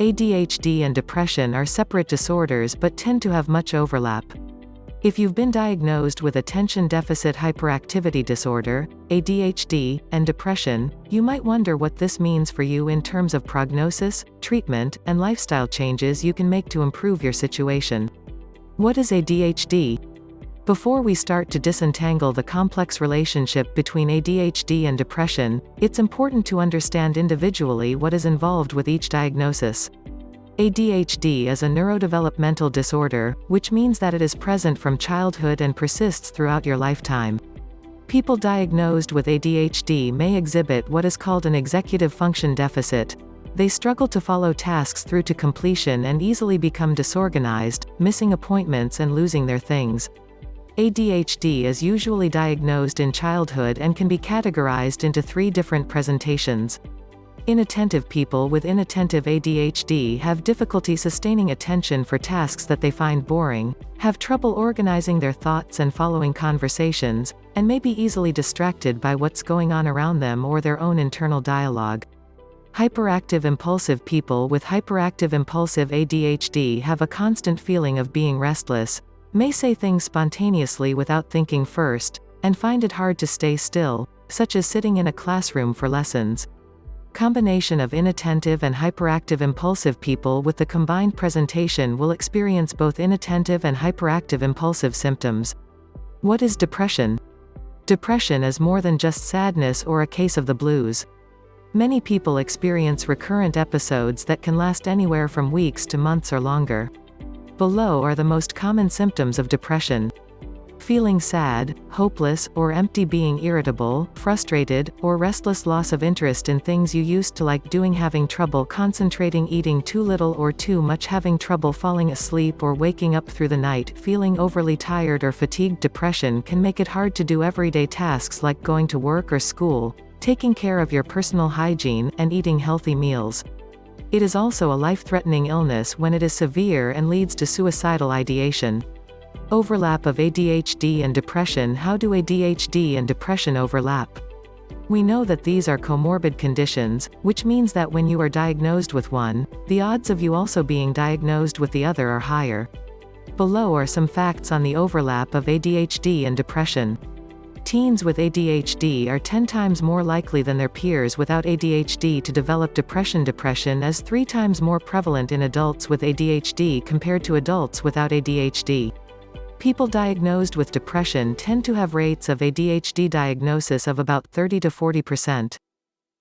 ADHD and depression are separate disorders but tend to have much overlap. If you've been diagnosed with attention deficit hyperactivity disorder, ADHD, and depression, you might wonder what this means for you in terms of prognosis, treatment, and lifestyle changes you can make to improve your situation. What is ADHD? Before we start to disentangle the complex relationship between ADHD and depression, it's important to understand individually what is involved with each diagnosis. ADHD is a neurodevelopmental disorder, which means that it is present from childhood and persists throughout your lifetime. People diagnosed with ADHD may exhibit what is called an executive function deficit. They struggle to follow tasks through to completion and easily become disorganized, missing appointments and losing their things. ADHD is usually diagnosed in childhood and can be categorized into 3 different presentations. Inattentive people with inattentive ADHD have difficulty sustaining attention for tasks that they find boring, have trouble organizing their thoughts and following conversations, and may be easily distracted by what's going on around them or their own internal dialogue. Hyperactive impulsive people with hyperactive impulsive ADHD have a constant feeling of being restless, may say things spontaneously without thinking first, and find it hard to stay still, such as sitting in a classroom for lessons. Combination of inattentive and hyperactive impulsive people with the combined presentation will experience both inattentive and hyperactive impulsive symptoms. What is depression? Depression is more than just sadness or a case of the blues. Many people experience recurrent episodes that can last anywhere from weeks to months or longer. Below are the most common symptoms of depression. Feeling sad, hopeless, or empty, being irritable, frustrated, or restless, loss of interest in things you used to like doing, having trouble concentrating, eating too little or too much, having trouble falling asleep or waking up through the night, feeling overly tired or fatigued. Depression can make it hard to do everyday tasks like going to work or school, taking care of your personal hygiene, and eating healthy meals. It is also a life-threatening illness when it is severe and leads to suicidal ideation. Overlap of ADHD and depression. How do ADHD and depression overlap? We know that these are comorbid conditions, which means that when you are diagnosed with one, the odds of you also being diagnosed with the other are higher. Below are some facts on the overlap of ADHD and depression. Teens with ADHD are 10 times more likely than their peers without ADHD to develop depression. Depression is 3 times more prevalent in adults with ADHD compared to adults without ADHD. People diagnosed with depression tend to have rates of ADHD diagnosis of about 30 to 40%.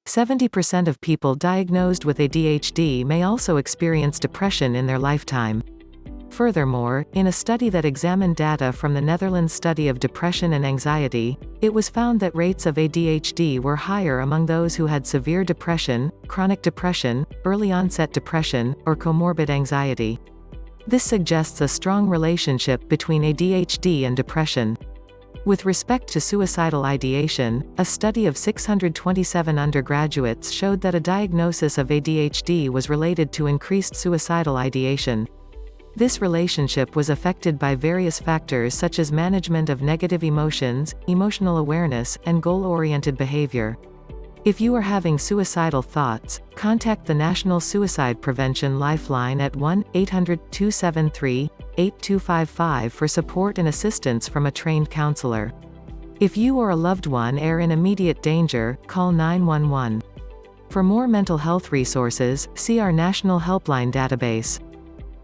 70% of people diagnosed with ADHD may also experience depression in their lifetime. Furthermore, in a study that examined data from the Netherlands study of depression and anxiety, it was found that rates of ADHD were higher among those who had severe depression, chronic depression, early onset depression, or comorbid anxiety. This suggests a strong relationship between ADHD and depression. With respect to suicidal ideation, a study of 627 undergraduates showed that a diagnosis of ADHD was related to increased suicidal ideation. This relationship was affected by various factors such as management of negative emotions, emotional awareness, and goal-oriented behavior. If you are having suicidal thoughts, contact the National Suicide Prevention Lifeline at 1-800-273-8255 for support and assistance from a trained counselor. If you or a loved one are in immediate danger, call 911. For more mental health resources, see our National Helpline database.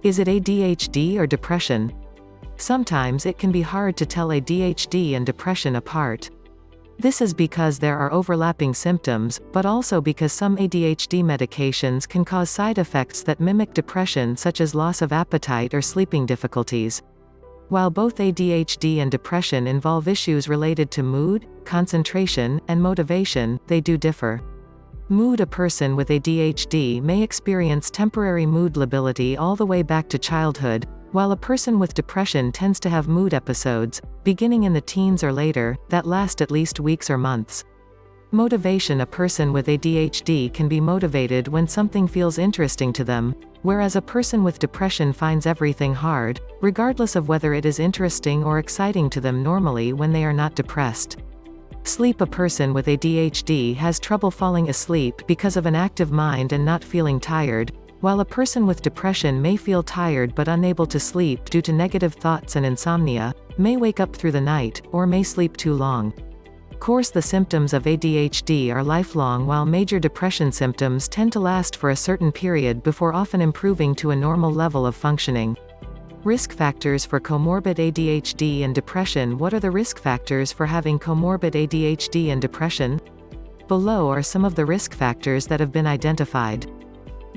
Is it ADHD or depression? Sometimes it can be hard to tell ADHD and depression apart. This is because there are overlapping symptoms, but also because some ADHD medications can cause side effects that mimic depression, such as loss of appetite or sleeping difficulties. While both ADHD and depression involve issues related to mood, concentration, and motivation, they do differ. Mood. A person with ADHD may experience temporary mood lability all the way back to childhood, while a person with depression tends to have mood episodes, beginning in the teens or later, that last at least weeks or months. Motivation. A person with ADHD can be motivated when something feels interesting to them, whereas a person with depression finds everything hard, regardless of whether it is interesting or exciting to them normally when they are not depressed. Sleep. A person with ADHD has trouble falling asleep because of an active mind and not feeling tired, While a person with depression may feel tired but unable to sleep due to negative thoughts and insomnia, may wake up through the night, or may sleep too long. Course the symptoms of ADHD are lifelong, while major depression symptoms tend to last for a certain period before often improving to a normal level of functioning. Risk factors for comorbid ADHD and depression. What are the risk factors for having comorbid ADHD and depression? Below are some of the risk factors that have been identified.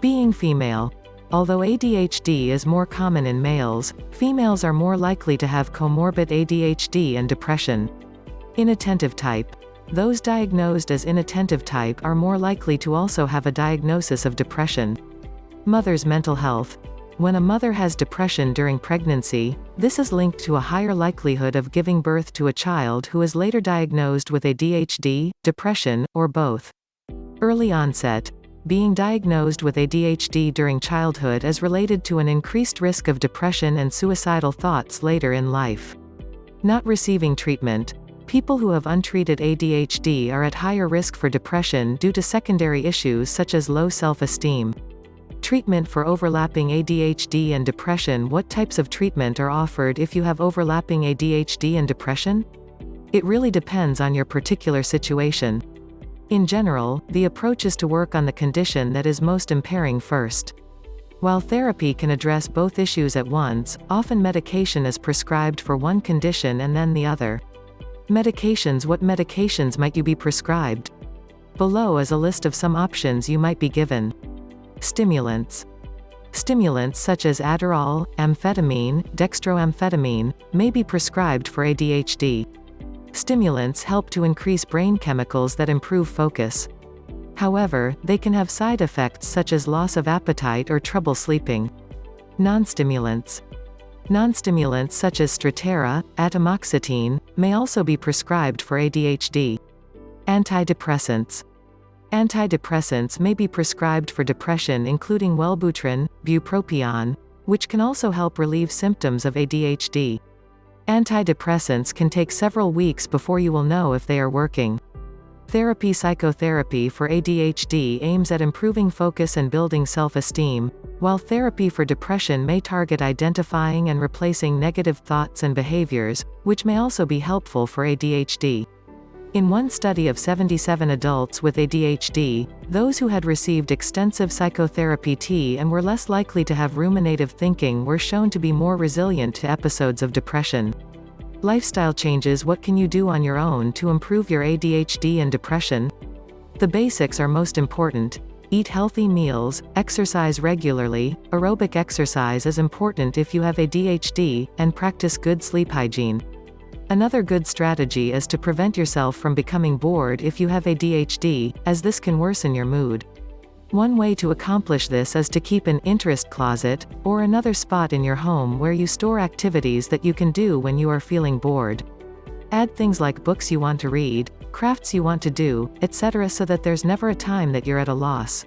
Being female. Although ADHD is more common in males, females are more likely to have comorbid ADHD and depression. Inattentive type. Those diagnosed as inattentive type are more likely to also have a diagnosis of depression. Mother's mental health. When a mother has depression during pregnancy, this is linked to a higher likelihood of giving birth to a child who is later diagnosed with ADHD, depression, or both. Early onset. Being diagnosed with ADHD during childhood is related to an increased risk of depression and suicidal thoughts later in life. Not receiving treatment. People who have untreated ADHD are at higher risk for depression due to secondary issues such as low self-esteem. Treatment for overlapping ADHD and depression. What types of treatment are offered if you have overlapping ADHD and depression? It really depends on your particular situation. In general, the approach is to work on the condition that is most impairing first. While therapy can address both issues at once, often medication is prescribed for one condition and then the other. Medications. What medications might you be prescribed? Below is a list of some options you might be given. Stimulants. Stimulants such as Adderall, amphetamine, dextroamphetamine, may be prescribed for ADHD. Stimulants help to increase brain chemicals that improve focus. However, they can have side effects such as loss of appetite or trouble sleeping. Non-stimulants. Non-stimulants such as Strattera, atomoxetine, may also be prescribed for ADHD. Antidepressants. Antidepressants may be prescribed for depression, including Wellbutrin, bupropion, which can also help relieve symptoms of ADHD. Antidepressants can take several weeks before you will know if they are working. Therapy. Psychotherapy for ADHD aims at improving focus and building self-esteem, while therapy for depression may target identifying and replacing negative thoughts and behaviors, which may also be helpful for ADHD. In one study of 77 adults with ADHD, those who had received extensive psychotherapy and were less likely to have ruminative thinking were shown to be more resilient to episodes of depression. Lifestyle changes. What can you do on your own to improve your ADHD and depression? The basics are most important. Eat healthy meals, exercise regularly. Aerobic exercise is important if you have ADHD, and practice good sleep hygiene. Another good strategy is to prevent yourself from becoming bored if you have ADHD, as this can worsen your mood. One way to accomplish this is to keep an interest closet, or another spot in your home where you store activities that you can do when you are feeling bored. Add things like books you want to read, crafts you want to do, etc., so that there's never a time that you're at a loss.